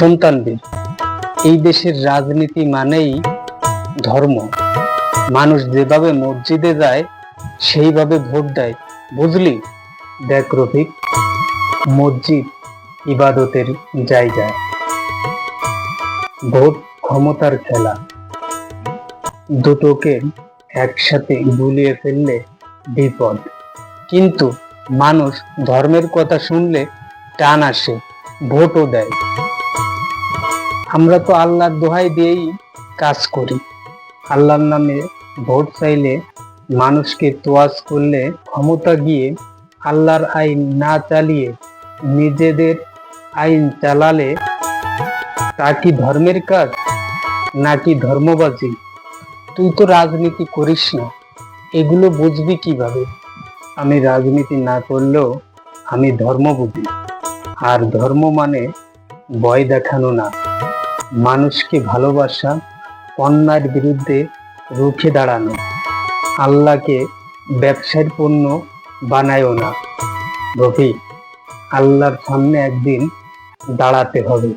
সন্তানদের এই দেশের রাজনীতি মানেই ধর্ম। মানুষ যেভাবে মসজিদে যায় সেইভাবে ভোট দেয়, বুঝলি? দেখ রফিক, মসজিদ ইবাদতের জায়গা, ভোট ক্ষমতার খেলা। দুটোকে একসাথে গুলিয়ে ফেললে বিপদ। কিন্তু মানুষ ধর্মের কথা শুনলে টান আসে, ভোটও দেয়। আমরা তো আল্লাহর দোহাই দিয়েই কাজ করি। আল্লাহর নামে ভোট চাইলে, মানুষকে তোয়াজ করলে, ক্ষমতা গিয়ে আল্লাহর আইন না চালিয়ে নিজেদের আইন চালালে, তা কি ধর্মের কাজ নাকি ধর্মবাজি? তুই তো রাজনীতি করিস না, এগুলো বুঝবি কিভাবে? আমি রাজনীতি না করলেও আমি ধর্ম বুঝি। আর ধর্ম মানে ভয় দেখানো না, মানুষকে ভালোবাসা, অন্যায়ের বিরুদ্ধে রুখে দাঁড়ানো। আল্লাহকে ব্যবসার পণ্য বানায়ও না রফিক, আল্লাহর সামনে একদিন দাঁড়াতে হবে।